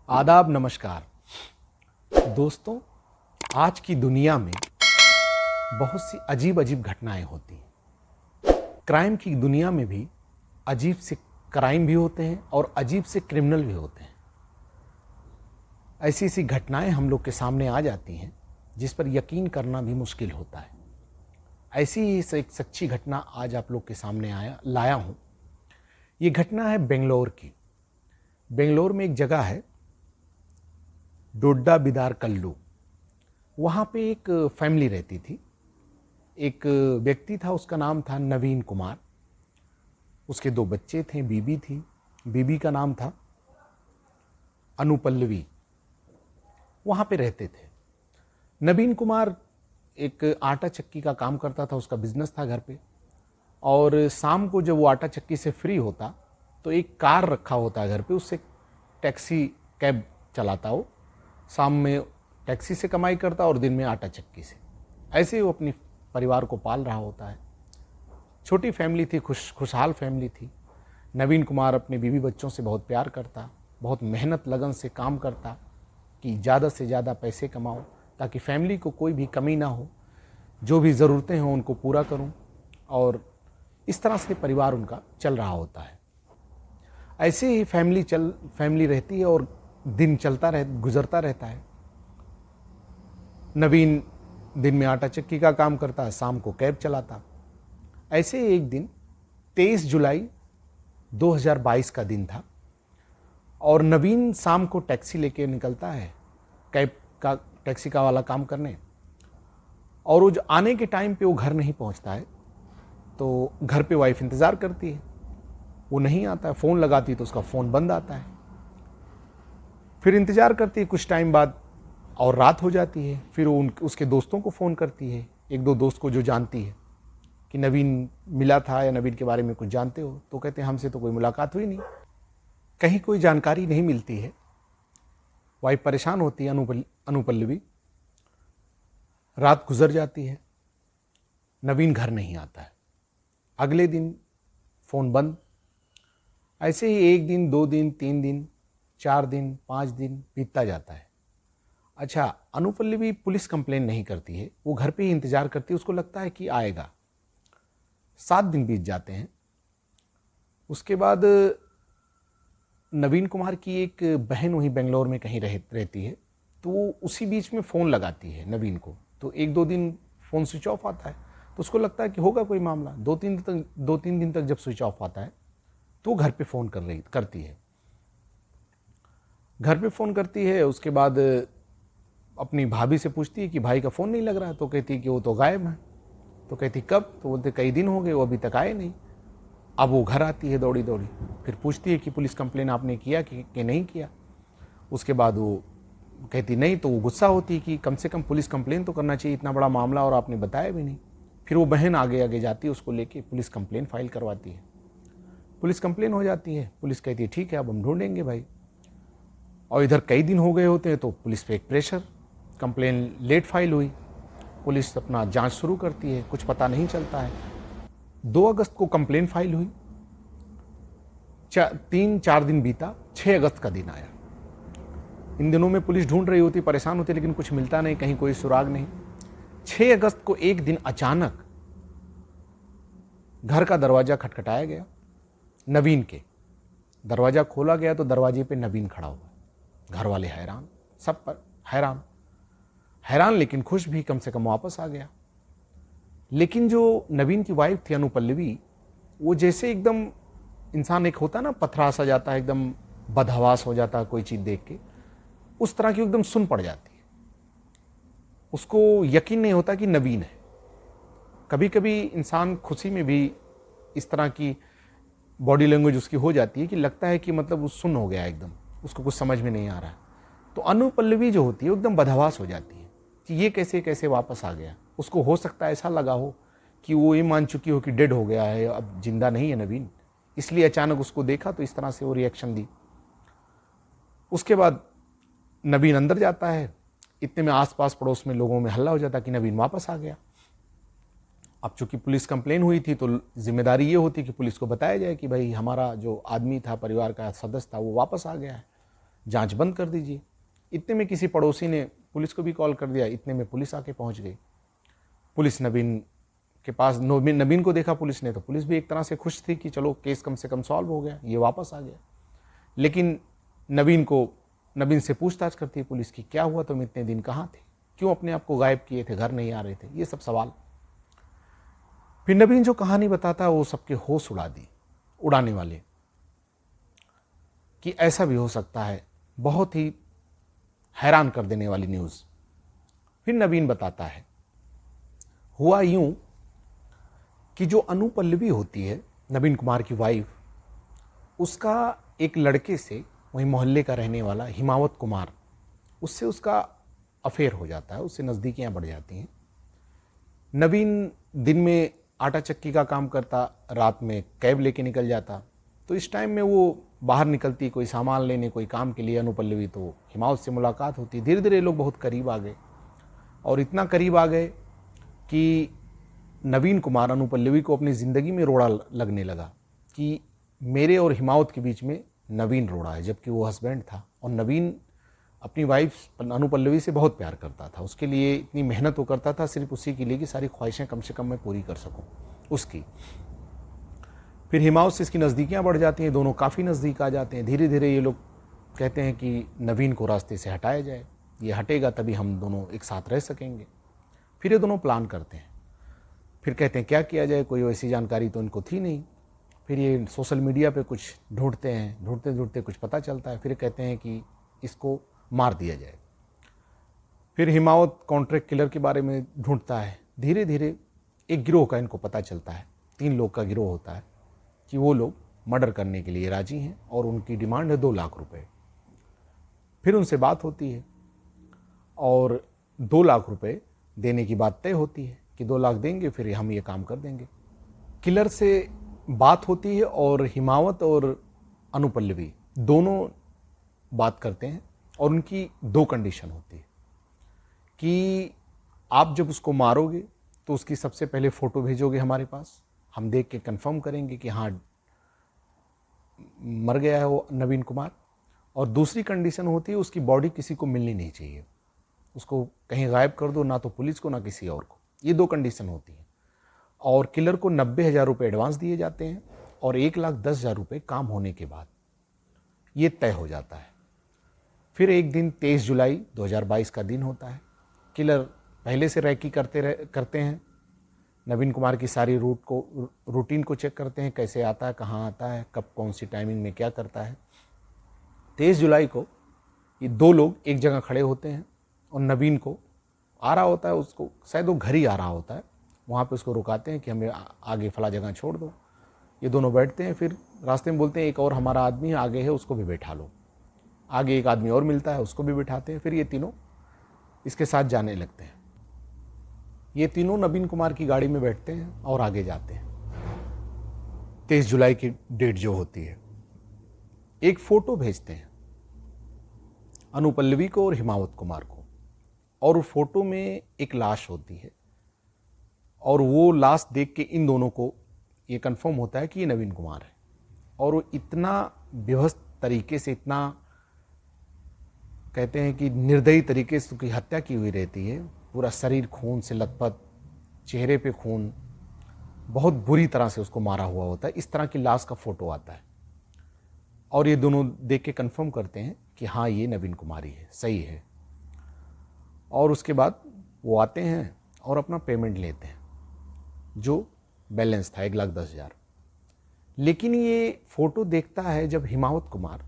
आदाब, नमस्कार दोस्तों। आज की दुनिया में बहुत सी अजीब अजीब घटनाएं होती हैं। क्राइम की दुनिया में भी अजीब से क्राइम भी होते हैं और अजीब से क्रिमिनल भी होते हैं। ऐसी ऐसी घटनाएं हम लोग के सामने आ जाती हैं जिस पर यकीन करना भी मुश्किल होता है। ऐसी ही एक सच्ची घटना आज आप लोग के सामने लाया हूं। ये घटना है बेंगलोर की। बेंगलोर में एक जगह है डोड्डा बिदार कल्लू। वहाँ पे एक फैमिली रहती थी। एक व्यक्ति था, उसका नाम था नवीन कुमार। उसके 2 बच्चे थे, बीबी थी। बीबी का नाम था अनुपल्लवी। वहाँ पे रहते थे। नवीन कुमार एक आटा चक्की का काम करता था, उसका बिजनेस था घर पे। और शाम को जब वो आटा चक्की से फ्री होता तो एक कार रखा होता है घर पे, उससे टैक्सी कैब चलाता। वो शाम में टैक्सी से कमाई करता और दिन में आटा चक्की से। ऐसे ही वो अपनी परिवार को पाल रहा होता है। छोटी फैमिली थी, खुशहाल फैमिली थी। नवीन कुमार अपने बीवी बच्चों से बहुत प्यार करता, बहुत मेहनत लगन से काम करता कि ज़्यादा से ज़्यादा पैसे कमाऊं ताकि फैमिली को कोई भी कमी ना हो, जो भी ज़रूरतें हों उनको पूरा करूं। और इस तरह से परिवार उनका चल रहा होता है। ऐसे ही फैमिली रहती है और दिन गुजरता रहता है। नवीन दिन में आटा चक्की का काम करता है, शाम को कैब चलाता। ऐसे ही एक दिन 23 जुलाई 2022 का दिन था और नवीन शाम को टैक्सी लेके निकलता है टैक्सी का वाला काम करने। और वो आने के टाइम पे वो घर नहीं पहुंचता है तो घर पे वाइफ इंतज़ार करती है। वो नहीं आता है, फ़ोन लगाती तो उसका फ़ोन बंद आता है। फिर इंतज़ार करती है कुछ टाइम बाद और रात हो जाती है। फिर वो उसके दोस्तों को फ़ोन करती है, 1-2 दोस्त को जो जानती है कि नवीन मिला था या नवीन के बारे में कुछ जानते हो। तो कहते हैं हमसे तो कोई मुलाकात हुई नहीं, कहीं कोई जानकारी नहीं मिलती है। वाइफ परेशान होती है अनुपल्लवी। रात गुजर जाती है, नवीन घर नहीं आता है। अगले दिन फ़ोन बंद। ऐसे ही 1 दिन, 2 दिन, 3 दिन, 4 दिन, 5 दिन बीतता जाता है। अच्छा, अनुपल्लवी पुलिस कंप्लेन नहीं करती है, वो घर पे ही इंतज़ार करती है। उसको लगता है कि आएगा। 7 दिन बीत जाते हैं। उसके बाद नवीन कुमार की एक बहन वहीं बेंगलोर में कहीं रहती है, तो वो उसी बीच में फ़ोन लगाती है नवीन को। तो 1-2 दिन फ़ोन स्विच ऑफ आता है तो उसको लगता है कि होगा कोई मामला। 2-3 दिन तक जब स्विच ऑफ आता है तो घर पे फ़ोन करती है। घर पे फ़ोन करती है। उसके बाद अपनी भाभी से पूछती है कि भाई का फ़ोन नहीं लग रहा है। तो कहती है कि वो तो गायब है। तो कहती कब? तो बोलते कई दिन हो गए, वो अभी तक आए नहीं। अब वो घर आती है दौड़ी दौड़ी, फिर पूछती है कि पुलिस कंप्लेन आपने किया कि नहीं किया। उसके बाद वो कहती नहीं। तो वो गुस्सा होती है कि कम से कम पुलिस कंप्लेन तो करना चाहिए, इतना बड़ा मामला और आपने बताया भी नहीं। फिर वो बहन आगे आगे जाती है, उसको लेके पुलिस कंप्लेन फाइल करवाती है। पुलिस कंप्लेन हो जाती है। पुलिस कहती है ठीक है, अब हम ढूंढेंगे भाई। और इधर कई दिन हो गए होते हैं तो पुलिस पे एक प्रेशर। कंप्लेन लेट फाइल हुई। पुलिस अपना जांच शुरू करती है, कुछ पता नहीं चलता है। 2 अगस्त को कंप्लेन फाइल हुई। 3-4 दिन बीता, 6 अगस्त का दिन आया। इन दिनों में पुलिस ढूंढ रही होती, परेशान होती, लेकिन कुछ मिलता नहीं, कहीं कोई सुराग नहीं। 6 अगस्त को एक दिन अचानक घर का दरवाजा खटखटाया गया। नवीन के दरवाजा खोला गया तो दरवाजे पे नवीन खड़ा हुआ। घर वाले हैरान, सब पर हैरान लेकिन खुश भी, कम से कम वापस आ गया। लेकिन जो नवीन की वाइफ थी अनुपल्लवी, वो जैसे एकदम इंसान एक होता ना, पथरा सा जाता है, एकदम बदहवास हो जाता है कोई चीज देख के, उस तरह की एकदम सुन पड़ जाती है। उसको यकीन नहीं होता कि नवीन है। कभी कभी इंसान खुशी में भी इस तरह की बॉडी लैंग्वेज उसकी हो जाती है कि लगता है कि मतलब वो सुन हो गया एकदम, उसको कुछ समझ में नहीं आ रहा है। तो अनुपल्लवी जो होती है एकदम बदहवास हो जाती है कि ये कैसे कैसे वापस आ गया। उसको हो सकता है ऐसा लगा हो कि वो ये मान चुकी हो कि डेड हो गया है, अब जिंदा नहीं है नवीन, इसलिए अचानक उसको देखा तो इस तरह से वो रिएक्शन दी। उसके बाद नवीन अंदर जाता है। इतने में आसपास पड़ोस में लोगों में हल्ला हो जाता कि नवीन वापस आ गया। अब चूंकि पुलिस कंप्लेन हुई थी तो जिम्मेदारी ये होती कि पुलिस को बताया जाए कि भाई हमारा जो आदमी था, परिवार का सदस्य था, वो वापस आ गया है। जांच बंद कर दीजिए। इतने में किसी पड़ोसी ने पुलिस को भी कॉल कर दिया, इतने में पुलिस आके पहुंच गई। पुलिस नवीन के पास, नवीन को देखा पुलिस ने, तो पुलिस भी एक तरह से खुश थी कि चलो केस कम से कम सॉल्व हो गया, ये वापस आ गया। लेकिन नवीन से पूछताछ करती है पुलिस की, क्या हुआ, तुम इतने दिन कहाँ थे, क्यों अपने आप को गायब किए थे, घर नहीं आ रहे थे, ये सब सवाल। फिर नवीन जो कहानी बताता वो सबके होश उड़ाने वाले, कि ऐसा भी हो सकता है, बहुत ही हैरान कर देने वाली न्यूज़। फिर नवीन बताता है, हुआ यूं कि जो अनु पल्लवी होती है, नवीन कुमार की वाइफ, उसका एक लड़के से, वही मोहल्ले का रहने वाला हिमावत कुमार, उससे उसका अफेयर हो जाता है, उससे नज़दीकियां बढ़ जाती हैं। नवीन दिन में आटा चक्की का काम करता, रात में कैब लेके निकल जाता। तो इस टाइम में वो बाहर निकलती कोई सामान लेने, कोई काम के लिए, अनु पल्लवी, तो हिमावत से मुलाकात होती। धीरे धीरे लोग बहुत करीब आ गए, और इतना करीब आ गए कि नवीन कुमार अनु पल्लवी को अपनी ज़िंदगी में रोड़ा लगने लगा कि मेरे और हिमावत के बीच में नवीन रोड़ा है, जबकि वो हस्बैंड था। और नवीन अपनी वाइफ अनु पल्लवी से बहुत प्यार करता था, उसके लिए इतनी मेहनत वो करता था, सिर्फ उसी के लिए कि सारी ख्वाहिशें कम से कम मैं पूरी कर सकूं उसकी। फिर हिमावत से इसकी नज़दीकियाँ बढ़ जाती हैं, दोनों काफ़ी नज़दीक आ जाते हैं। धीरे धीरे ये लोग कहते हैं कि नवीन को रास्ते से हटाया जाए, ये हटेगा तभी हम दोनों एक साथ रह सकेंगे। फिर ये दोनों प्लान करते हैं, फिर कहते हैं क्या किया जाए, कोई वैसी जानकारी तो इनको थी नहीं। फिर ये सोशल मीडिया पे कुछ ढूंढते हैं, ढूंढते ढूंढते कुछ पता चलता है। फिर कहते हैं कि इसको मार दिया जाए। फिर हिमावत कॉन्ट्रैक्ट किलर के बारे में ढूंढता है। धीरे धीरे एक गिरोह का इनको पता चलता है, 3 लोग का गिरोह होता है, कि वो लोग मर्डर करने के लिए राजी हैं और उनकी डिमांड है 2 लाख रुपए। फिर उनसे बात होती है और 2 लाख रुपए देने की बात तय होती है कि 2 लाख देंगे फिर हम ये काम कर देंगे। किलर से बात होती है और हिमावत और अनु पल्लवी दोनों बात करते हैं, और उनकी 2 कंडीशन होती है कि आप जब उसको मारोगे तो उसकी सबसे पहले फ़ोटो भेजोगे हमारे पास, हम देख के कंफर्म करेंगे कि हाँ मर गया है वो नवीन कुमार। और दूसरी कंडीशन होती है उसकी बॉडी किसी को मिलनी नहीं चाहिए, उसको कहीं गायब कर दो, ना तो पुलिस को ना किसी और को। ये 2 कंडीशन होती हैं। और किलर को 90,000 रुपये एडवांस दिए जाते हैं और 1,10,000 रुपये काम होने के बाद ये तय हो जाता है। फिर एक दिन 23 जुलाई 2022 का दिन होता है। किलर पहले से रैकी करते हैं, नवीन कुमार की सारी रूटीन को चेक करते हैं, कैसे आता है, कहाँ आता है, कब कौन सी टाइमिंग में क्या करता है। 23 जुलाई को ये 2 लोग एक जगह खड़े होते हैं और नवीन को आ रहा होता है, उसको शायद वो घर ही आ रहा होता है, वहाँ पे उसको रुकाते हैं कि हमें आगे फला जगह छोड़ दो। ये दोनों बैठते हैं, फिर रास्ते में बोलते हैं एक और हमारा आदमी आगे है, उसको भी बैठा लो। आगे एक आदमी और मिलता है, उसको भी बिठाते हैं। फिर ये तीनों इसके साथ जाने लगते हैं। ये तीनों नवीन कुमार की गाड़ी में बैठते हैं और आगे जाते हैं। 23 जुलाई की डेट जो होती है, एक फ़ोटो भेजते हैं अनु पल्लवी को और हिमावत कुमार को, और उस फोटो में एक लाश होती है, और वो लाश देख के इन दोनों को ये कंफर्म होता है कि ये नवीन कुमार है। और वो इतना बेबस तरीके से, इतना कहते हैं कि निर्दयी तरीके से उसकी हत्या की हुई रहती है, पूरा शरीर खून से लथपथ, चेहरे पे खून, बहुत बुरी तरह से उसको मारा हुआ होता है। इस तरह की लाश का फोटो आता है और ये दोनों देख के कंफर्म करते हैं कि हाँ ये नवीन कुमारी है, सही है। और उसके बाद वो आते हैं और अपना पेमेंट लेते हैं, जो बैलेंस था 1,10,000। लेकिन ये फोटो देखता है जब हिमावत कुमार,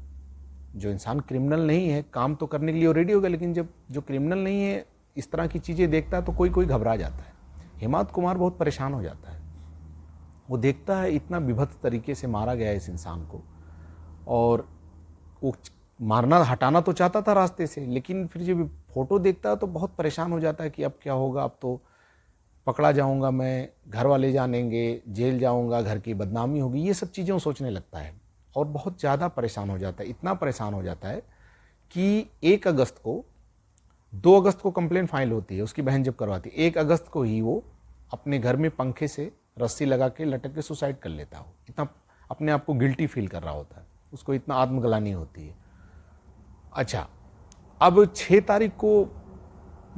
जो इंसान क्रिमिनल नहीं है, काम तो करने के लिए रेडी हो गया, लेकिन जब जो क्रिमिनल नहीं है इस तरह की चीज़ें देखता है तो कोई घबरा जाता है। हिमावत कुमार बहुत परेशान हो जाता है। वो देखता है इतना विभत्स तरीके से मारा गया है इस इंसान को, और वो मारना हटाना तो चाहता था रास्ते से, लेकिन फिर जब फोटो देखता है तो बहुत परेशान हो जाता है कि अब क्या होगा, अब तो पकड़ा जाऊंगा मैं, घर वाले जानेंगे, जेल जाऊंगा, घर की बदनामी होगी, ये सब चीज़ें सोचने लगता है और बहुत ज़्यादा परेशान हो जाता है। इतना परेशान हो जाता है कि 1 अगस्त को, 2 अगस्त को कंप्लेन फाइल होती है, उसकी बहन जब करवाती है, 1 अगस्त को ही वो अपने घर में पंखे से रस्सी लगा के लटक के सुसाइड कर लेता हो। इतना अपने आप को गिल्टी फील कर रहा होता है, उसको इतना आत्मग्लानि होती है। अच्छा, अब 6 तारीख को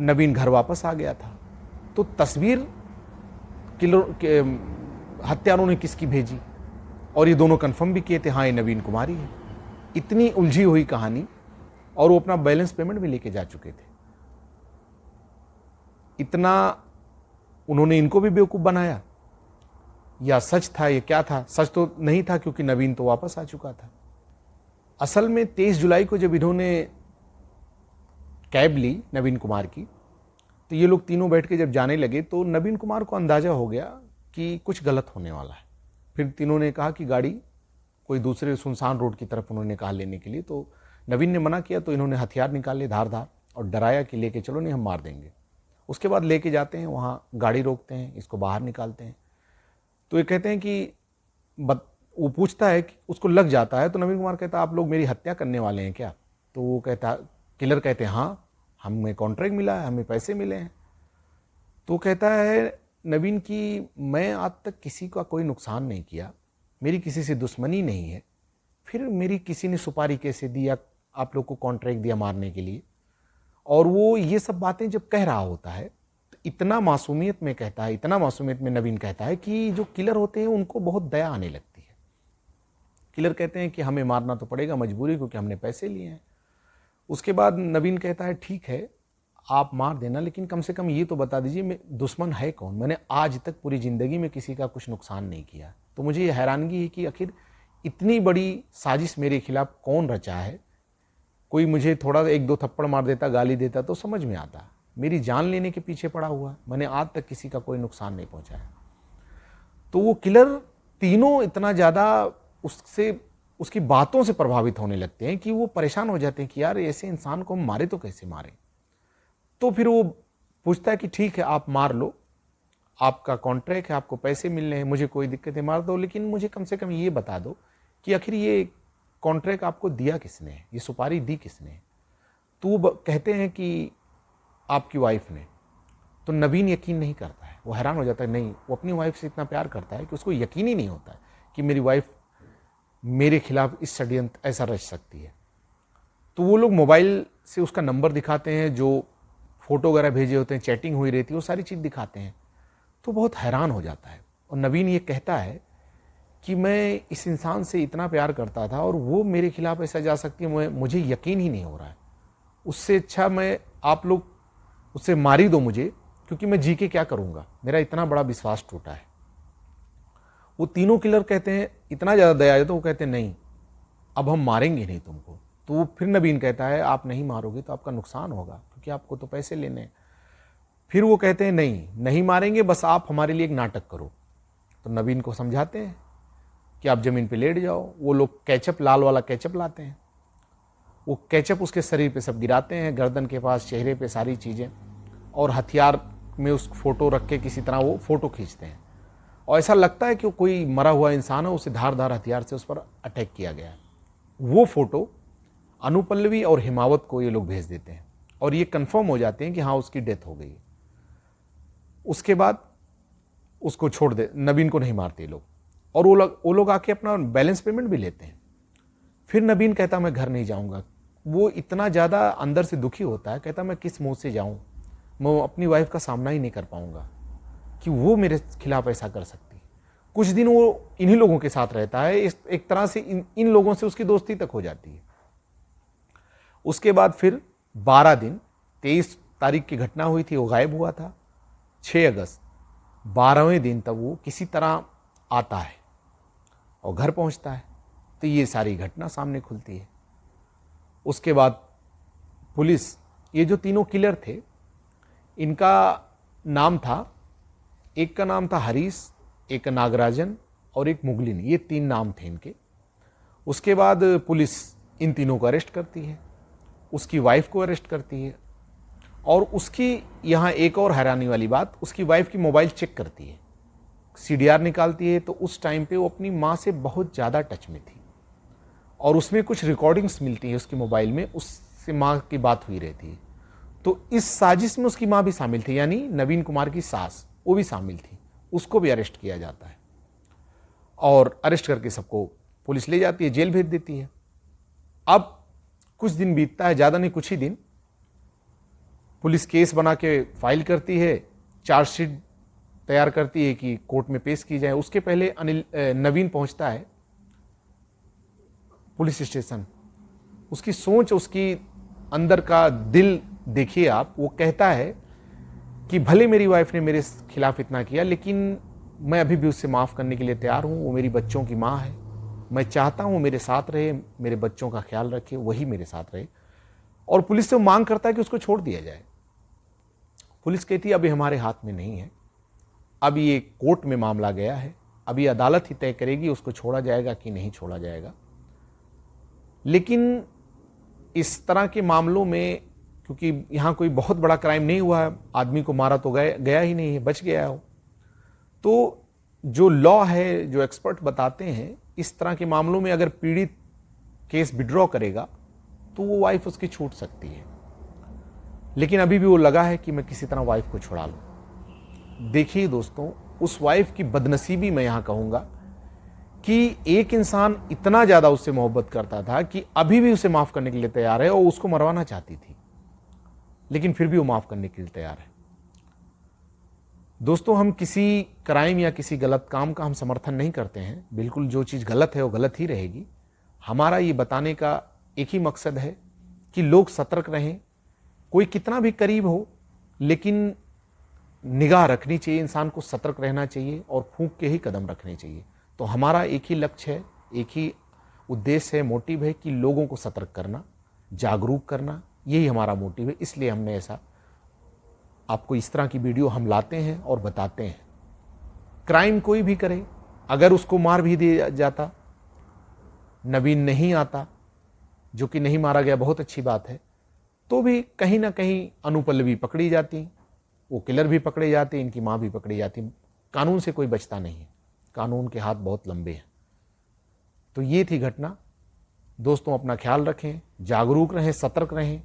नवीन घर वापस आ गया था, तो तस्वीर हत्यारों ने किसकी भेजी, और ये दोनों कंफर्म भी किए थे, हाँ ये नवीन कुमार ही है। इतनी उलझी हुई कहानी, और वो अपना बैलेंस पेमेंट भी लेके जा चुके थे। इतना उन्होंने इनको भी बेवकूफ बनाया, या सच था ये क्या था? सच तो नहीं था, क्योंकि नवीन तो वापस आ चुका था। असल में 23 जुलाई को जब इन्होंने कैब ली नवीन कुमार की, तो ये लोग तीनों बैठ के जब जाने लगे, तो नवीन कुमार को अंदाजा हो गया कि कुछ गलत होने वाला है। फिर तीनों ने कहा कि गाड़ी कोई दूसरे सुनसान रोड की तरफ उन्होंने कहा लेने के लिए, तो नवीन ने मना किया, तो इन्होंने हथियार निकाले धार और डराया कि लेके चलो, नहीं हम मार देंगे। उसके बाद लेके जाते हैं, वहाँ गाड़ी रोकते हैं, इसको बाहर निकालते हैं। तो ये कहते हैं कि वो पूछता है कि उसको लग जाता है, तो नवीन कुमार कहता है आप लोग मेरी हत्या करने वाले हैं क्या? तो वो कहता, किलर कहते हैं हाँ, हमें कॉन्ट्रैक्ट मिला है, हमें पैसे मिले हैं। तो कहता है नवीन कि मैं आज तक किसी का कोई नुकसान नहीं किया, मेरी किसी से दुश्मनी नहीं है, फिर मेरी किसी ने सुपारी कैसे दी या आप लोग को कॉन्ट्रैक्ट दिया मारने के लिए? और वो ये सब बातें जब कह रहा होता है, तो इतना मासूमियत में कहता है, इतना मासूमियत में नवीन कहता है कि जो किलर होते हैं उनको बहुत दया आने लगती है। किलर कहते हैं कि हमें मारना तो पड़ेगा, मजबूरी, क्योंकि हमने पैसे लिए हैं। उसके बाद नवीन कहता है ठीक है आप मार देना, लेकिन कम से कम ये तो बता दीजिए दुश्मन है कौन? मैंने आज तक पूरी ज़िंदगी में किसी का कुछ नुकसान नहीं किया। तो मुझे ये हैरानगी है कि आखिर इतनी बड़ी साजिश मेरे खिलाफ कौन रचा है? कोई मुझे थोड़ा 1-2 थप्पड़ मार देता, गाली देता तो समझ में आता, मेरी जान लेने के पीछे पड़ा हुआ, मैंने आज तक किसी का कोई नुकसान नहीं पहुंचाया। तो वो किलर तीनों इतना ज़्यादा उसकी बातों से प्रभावित होने लगते हैं कि वो परेशान हो जाते हैं कि यार ऐसे इंसान को हम मारे तो कैसे मारे। तो फिर वो पूछता है कि ठीक है आप मार लो, आपका कॉन्ट्रैक्ट है, आपको पैसे मिल रहे हैं, मुझे कोई दिक्कत है, मार दो, लेकिन मुझे कम से कम ये बता दो कि आखिर ये कॉन्ट्रैक्ट आपको दिया किसने है, ये सुपारी दी किसने है? तो वो कहते हैं कि आपकी वाइफ ने। तो नवीन यकीन नहीं करता है, वो हैरान हो जाता है, नहीं, वो अपनी वाइफ से इतना प्यार करता है कि उसको यकीन ही नहीं होता है कि मेरी वाइफ मेरे खिलाफ इस षड्यंत्र ऐसा रच सकती है। तो वो लोग मोबाइल से उसका नंबर दिखाते हैं, जो फोटो वगैरह भेजे होते हैं, चैटिंग हुई रहती है, वो सारी चीज़ दिखाते हैं। तो बहुत हैरान हो जाता है, और नवीन ये कहता है कि मैं इस इंसान से इतना प्यार करता था और वो मेरे खिलाफ ऐसा जा सकती है, मुझे यकीन ही नहीं हो रहा है। उससे अच्छा मैं आप लोग उससे मार ही दो मुझे, क्योंकि मैं जी के क्या करूँगा, मेरा इतना बड़ा विश्वास टूटा है। वो तीनों किलर कहते हैं, इतना ज़्यादा दया है, तो वो कहते हैं नहीं अब हम मारेंगे नहीं तुमको। तो वो फिर नवीन कहता है आप नहीं मारोगे तो आपका नुकसान होगा, क्योंकि आपको तो पैसे लेने हैं। फिर वो कहते हैं नहीं मारेंगे, बस आप हमारे लिए एक नाटक करो। तो नवीन को समझाते हैं कि आप ज़मीन पे लेट जाओ। वो लोग केचप, लाल वाला केचप लाते हैं, वो केचप उसके शरीर पे सब गिराते हैं, गर्दन के पास, चेहरे पे, सारी चीज़ें, और हथियार में उस फोटो रख के किसी तरह वो फोटो खींचते हैं, और ऐसा लगता है कि कोई मरा हुआ इंसान है, उसे धार हथियार से उस पर अटैक किया गया है। वो फोटो अनुपल्लवी और हिमावत को ये लोग भेज देते हैं, और ये कंफर्म हो जाते हैं कि हाँ उसकी डेथ हो गई। उसके बाद उसको छोड़ दे, नवीन को नहीं मारते लोग, और वो लोग आके अपना बैलेंस पेमेंट भी लेते हैं। फिर नवीन कहता मैं घर नहीं जाऊंगा। वो इतना ज़्यादा अंदर से दुखी होता है, कहता मैं किस मुंह से जाऊं, मैं अपनी वाइफ का सामना ही नहीं कर पाऊंगा कि वो मेरे खिलाफ ऐसा कर सकती। कुछ दिन वो इन्हीं लोगों के साथ रहता है, एक तरह से इन लोगों से उसकी दोस्ती तक हो जाती है। उसके बाद फिर 12 दिन, 23 तारीख की घटना हुई थी, वो गायब हुआ था। 6 अगस्त 12वें दिन तक वो किसी तरह आता है और घर पहुंचता है, तो ये सारी घटना सामने खुलती है। उसके बाद पुलिस, ये जो तीनों किलर थे, इनका नाम था, एक का नाम था हरीश, एक नागराजन और एक मुगलिन, ये 3 नाम थे इनके। उसके बाद पुलिस इन तीनों को अरेस्ट करती है, उसकी वाइफ को अरेस्ट करती है, और उसकी यहाँ एक और हैरानी वाली बात, उसकी वाइफ की मोबाइल चेक करती है, CDR निकालती है, तो उस टाइम पे वो अपनी माँ से बहुत ज़्यादा टच में थी, और उसमें कुछ रिकॉर्डिंग्स मिलती है उसकी मोबाइल में, उससे माँ की बात हुई रहती है। तो इस साजिश में उसकी माँ भी शामिल थी, यानी नवीन कुमार की सास, वो भी शामिल थी। उसको भी अरेस्ट किया जाता है, और अरेस्ट करके सबको पुलिस ले जाती है, जेल भेज देती है। अब कुछ दिन बीतता है, ज़्यादा नहीं कुछ ही दिन, पुलिस केस बना के फाइल करती है, चार्जशीट तैयार करती है कि कोर्ट में पेश की जाए। उसके पहले नवीन पहुंचता है पुलिस स्टेशन। उसकी सोच, उसकी अंदर का दिल देखिए आप, वो कहता है कि भले मेरी वाइफ ने मेरे खिलाफ इतना किया, लेकिन मैं अभी भी उससे माफ़ करने के लिए तैयार हूँ। वो मेरी बच्चों की माँ है, मैं चाहता हूँ मेरे साथ रहे, मेरे बच्चों का ख्याल रखे, वही मेरे साथ रहे। और पुलिस से मांग करता है कि उसको छोड़ दिया जाए। पुलिस कहती है अभी हमारे हाथ में नहीं है, अब ये कोर्ट में मामला गया है, अभी अदालत ही तय करेगी उसको छोड़ा जाएगा कि नहीं छोड़ा जाएगा। लेकिन इस तरह के मामलों में, क्योंकि यहाँ कोई बहुत बड़ा क्राइम नहीं हुआ है, आदमी को मारा तो गया ही नहीं है, बच गया हो, तो जो लॉ है, जो एक्सपर्ट बताते हैं, इस तरह के मामलों में अगर पीड़ित केस विड्रॉ करेगा तो वो वाइफ उसकी छूट सकती है। लेकिन अभी भी वो लगा है कि मैं किसी तरह वाइफ को छुड़ा लूं। देखिए दोस्तों, उस वाइफ की बदनसीबी मैं यहां कहूंगा कि एक इंसान इतना ज्यादा उससे मोहब्बत करता था कि अभी भी उसे माफ करने के लिए तैयार है, और उसको मरवाना चाहती थी, लेकिन फिर भी वो माफ करने के लिए तैयार है। दोस्तों, हम किसी क्राइम या किसी गलत काम का हम समर्थन नहीं करते हैं। बिल्कुल जो चीज़ गलत है वो गलत ही रहेगी। हमारा ये बताने का एक ही मकसद है कि लोग सतर्क रहें। कोई कितना भी करीब हो, लेकिन निगाह रखनी चाहिए, इंसान को सतर्क रहना चाहिए और फूंक के ही कदम रखने चाहिए। तो हमारा एक ही लक्ष्य है, एक ही उद्देश्य है, मोटिव है कि लोगों को सतर्क करना, जागरूक करना, यही हमारा मोटिव है। इसलिए हमने ऐसा आपको इस तरह की वीडियो हम लाते हैं और बताते हैं। क्राइम कोई भी करे, अगर उसको मार भी दिया जाता, नवीन नहीं आता, जो कि नहीं मारा गया, बहुत अच्छी बात है, तो भी कहीं ना कहीं अनुपल्लवी पकड़ी जाती, वो किलर भी पकड़े जाते, इनकी माँ भी पकड़ी जाती। कानून से कोई बचता नहीं है, कानून के हाथ बहुत लंबे हैं। तो ये थी घटना। दोस्तों, अपना ख्याल रखें, जागरूक रहें, सतर्क रहें।